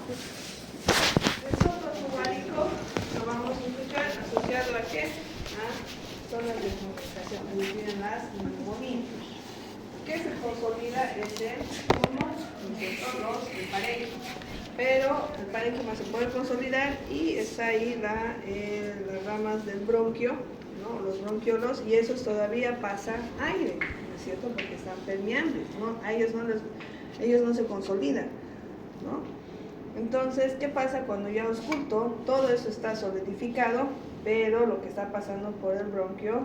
El soplo tubárico lo vamos a escuchar asociado a qué? A zonas de comunicación, es decir, en las neumonías. ¿Qué se consolida? Es el pulmón, el parénquima. Pero el parénquima se puede consolidar y está ahí las ramas del bronquio, ¿no? Los bronquiolos, y esos todavía pasan aire, ¿no es cierto? Porque están permeables, ¿no? A ellos no se consolidan, ¿no? Entonces, ¿qué pasa cuando yo ausculto? Todo eso está solidificado, pero lo que está pasando por el bronquio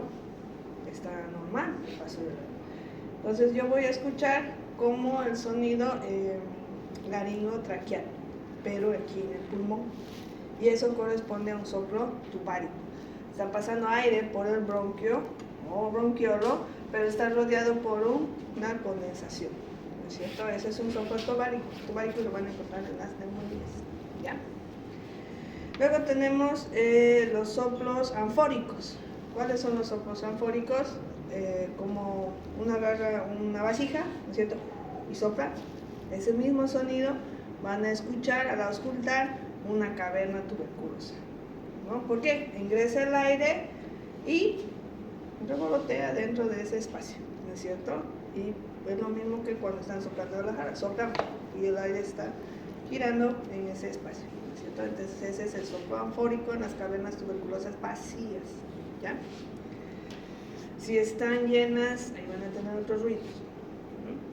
está normal. Entonces yo voy a escuchar como el sonido laringotraqueal, pero aquí en el pulmón, y eso corresponde a un soplo tubárico. Está pasando aire por el bronquio o bronquiolo, pero está rodeado por una condensación, ¿no es cierto? Ese es un soplo tubárico y lo van a encontrar en las neumonías, ¿ya? Luego tenemos los soplos anfóricos. ¿Cuáles son los soplos anfóricos? Como uno agarra una vasija, ¿no es cierto? Y sopla. Ese mismo sonido van a escuchar al auscultar una caverna tuberculosa, ¿no? ¿Por qué? Ingresa el aire y revolotea dentro de ese espacio, ¿no es cierto? Y es lo mismo que cuando están soplando la jara, soplan y el aire está girando en ese espacio, ¿no es cierto? Entonces ese es el soplo anfórico en las cavernas tuberculosas vacías, ¿ya? Si están llenas, ahí van a tener otros ruidos.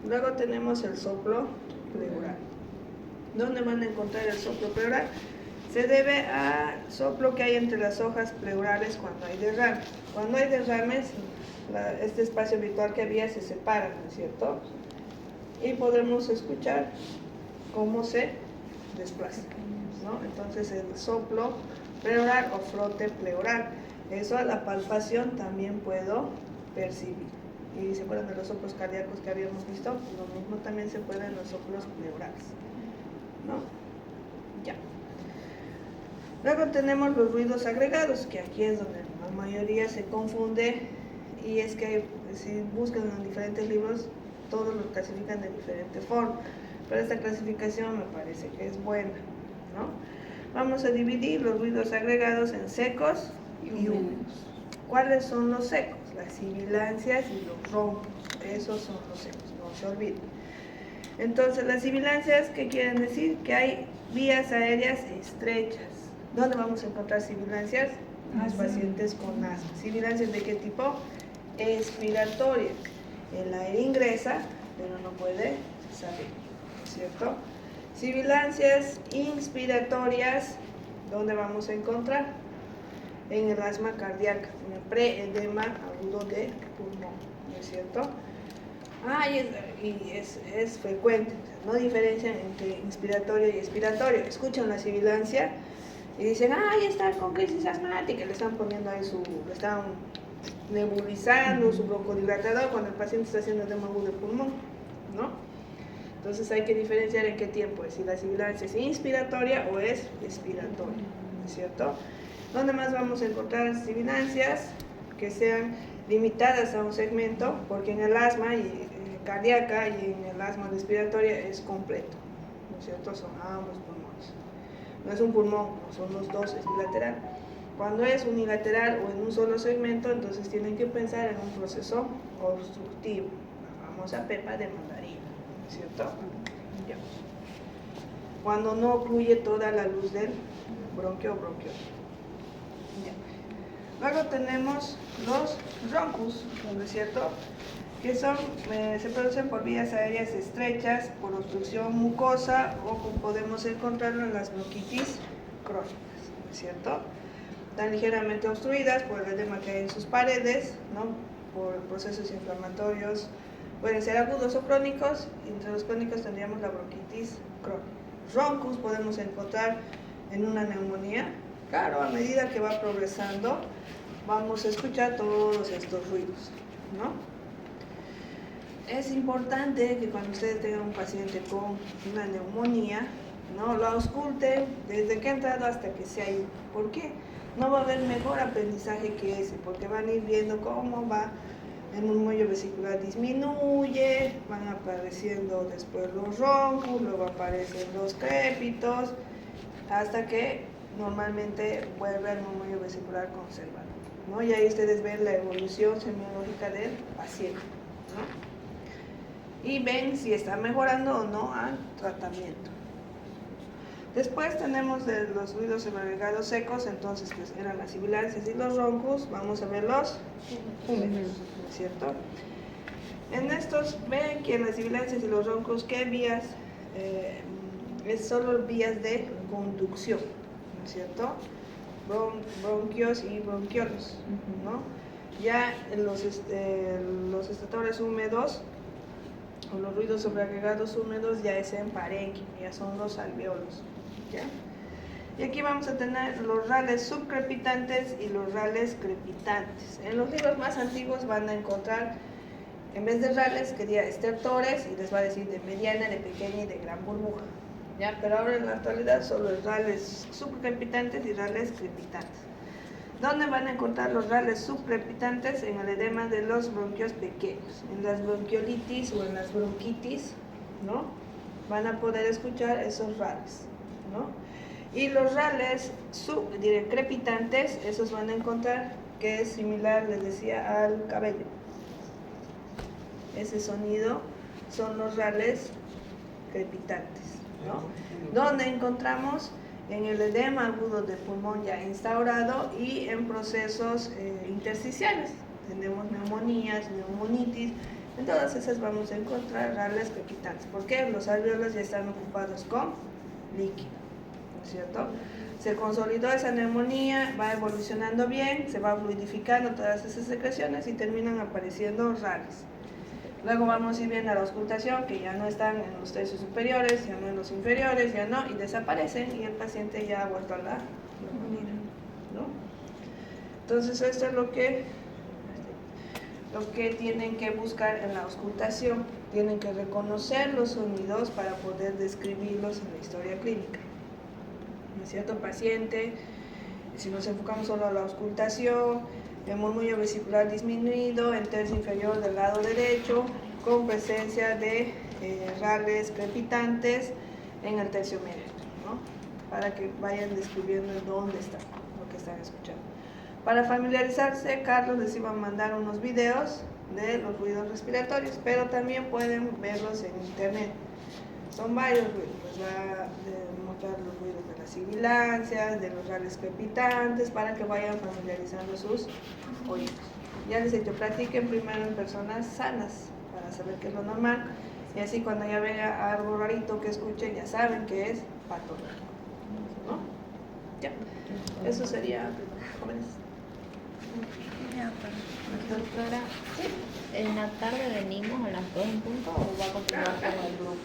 Luego tenemos el soplo pleural. ¿Dónde van a encontrar el soplo pleural? Se debe al soplo que hay entre las hojas pleurales cuando hay derrames. Cuando hay derrames, este espacio virtual que había se separa, ¿no es cierto? Y podremos escuchar cómo se desplaza, ¿no? Entonces el soplo pleural o frote pleural. Eso a la palpación también puedo percibir. Y se acuerdan de los soplos cardíacos que habíamos visto, lo mismo también se puede en los soplos pleurales, ¿no? Ya. Luego tenemos los ruidos agregados, que aquí es donde la mayoría se confunde, y es que si buscan en diferentes libros, todos los clasifican de diferente forma, pero esta clasificación me parece que es buena, ¿no? Vamos a dividir los ruidos agregados en secos y húmedos. ¿Cuáles son los secos? Las sibilancias y los roncos. Esos son los secos, no se olviden. Entonces, las sibilancias, ¿qué quieren decir? Que hay vías aéreas estrechas. ¿Dónde vamos a encontrar sibilancias? En los pacientes con asma. ¿Sibilancias de qué tipo? Expiratoria. El aire ingresa, pero no puede salir, ¿no es cierto? Sibilancias inspiratorias, ¿dónde vamos a encontrar? En el asma cardíaca, en el preedema agudo de pulmón, ¿no es cierto? Y es frecuente, no diferencian entre inspiratorio y expiratorio. Escuchan la sibilancia y dicen, está con crisis asmática, le están poniendo ahí le están nebulizando su broncodilatador cuando el paciente está haciendo edema agudo del pulmón, ¿no? Entonces hay que diferenciar en qué tiempo es, si la sibilancia es inspiratoria o es expiratoria, ¿no es cierto? ¿Dónde más vamos a encontrar sibilancias que sean limitadas a un segmento? Porque en el asma cardíaca y en el asma respiratoria es completo, ¿no es cierto? Son ambos pulmones. No es un pulmón, son los dos, es bilateral. Cuando es unilateral o en un solo segmento, entonces tienen que pensar en un proceso obstructivo, la famosa pepa de mandarina, ¿no es cierto? Ya. Cuando no fluye toda la luz del bronquio o bronquiolo. Luego tenemos los roncus, ¿no es cierto? Que se producen por vías aéreas estrechas, por obstrucción mucosa, o como podemos encontrarlo en las bronquitis crónicas, ¿no es cierto? Están ligeramente obstruidas por el edema que hay en sus paredes, ¿no? Por procesos inflamatorios, pueden ser agudos o crónicos. Entre los crónicos tendríamos la bronquitis crónica. Roncus podemos encontrar en una neumonía. Claro, a medida que va progresando, vamos a escuchar todos estos ruidos, ¿no? Es importante que cuando ustedes tengan un paciente con una neumonía, ¿no?, lo ausculten desde que ha entrado hasta que se ha ido. ¿Por qué? No va a haber mejor aprendizaje que ese, porque van a ir viendo cómo va el murmullo vesicular disminuye, van apareciendo después los roncos, luego aparecen los crépitos, hasta que normalmente vuelve al murmullo vesicular conservado, ¿no? Y ahí ustedes ven la evolución semiológica del paciente, ¿no? Y ven si está mejorando o no al tratamiento. Después tenemos de los ruidos semivulgares secos, entonces pues eran las sibilancias y los roncos. Vamos a ver los húmedos, ¿no es cierto? En estos, ven que en las sibilancias y los roncos, ¿qué vías? Es solo vías de conducción, ¿no es cierto? Bronquios y bronquiolos, ¿no? Ya en los estatores húmedos, o los ruidos sobreagregados húmedos, ya es en parénquima, ya son los alveolos, ¿ya? Y aquí vamos a tener los rales subcrepitantes y los rales crepitantes. En los libros más antiguos van a encontrar, en vez de rales, quería estertores, y les va a decir de mediana, de pequeña y de gran burbuja, ¿ya? Pero ahora en la actualidad solo es rales subcrepitantes y rales crepitantes. ¿Dónde van a encontrar los rales subcrepitantes? En el edema de los bronquios pequeños, en las bronquiolitis o en las bronquitis, ¿no? Van a poder escuchar esos rales, ¿no? Y los rales crepitantes, esos van a encontrar que es similar, les decía, al cabello. Ese sonido son los rales crepitantes, ¿no? ¿Dónde encontramos? En el edema agudo del pulmón ya instaurado y en procesos intersticiales. Tenemos neumonías, neumonitis, en todas esas vamos a encontrar rales crepitantes. ¿Por qué? Los alveolos ya están ocupados con líquido, ¿no es cierto? Se consolidó esa neumonía, va evolucionando bien, se va fluidificando todas esas secreciones y terminan apareciendo rales. Luego vamos a ir bien a la auscultación, que ya no están en los tercios superiores, ya no en los inferiores, ya no, y desaparecen, y el paciente ya ha vuelto a la normalidad, ¿no? Entonces esto es lo que tienen que buscar en la auscultación. Tienen que reconocer los sonidos para poder describirlos en la historia clínica. ¿No es cierto? Paciente, si nos enfocamos solo a la auscultación, el murmullo vesicular disminuido en tercio inferior del lado derecho, con presencia de rales crepitantes en el tercio medio, ¿no? Para que vayan describiendo en dónde está lo que están escuchando. Para familiarizarse, Carlos les iba a mandar unos videos de los ruidos respiratorios, pero también pueden verlos en internet. Son varios ruidos, les va a mostrar los ruidos de las sibilancias, de los rales crepitantes, para que vayan familiarizando sus oídos. Ya les he dicho, practiquen primero en personas sanas, para saber qué es lo normal, y así cuando ya vea algo rarito que escuchen, ya saben que es patológico, ¿no? Ya, eso sería, jóvenes. Doctora, ¿en la tarde venimos a las 2 en punto o va a continuar con el grupo?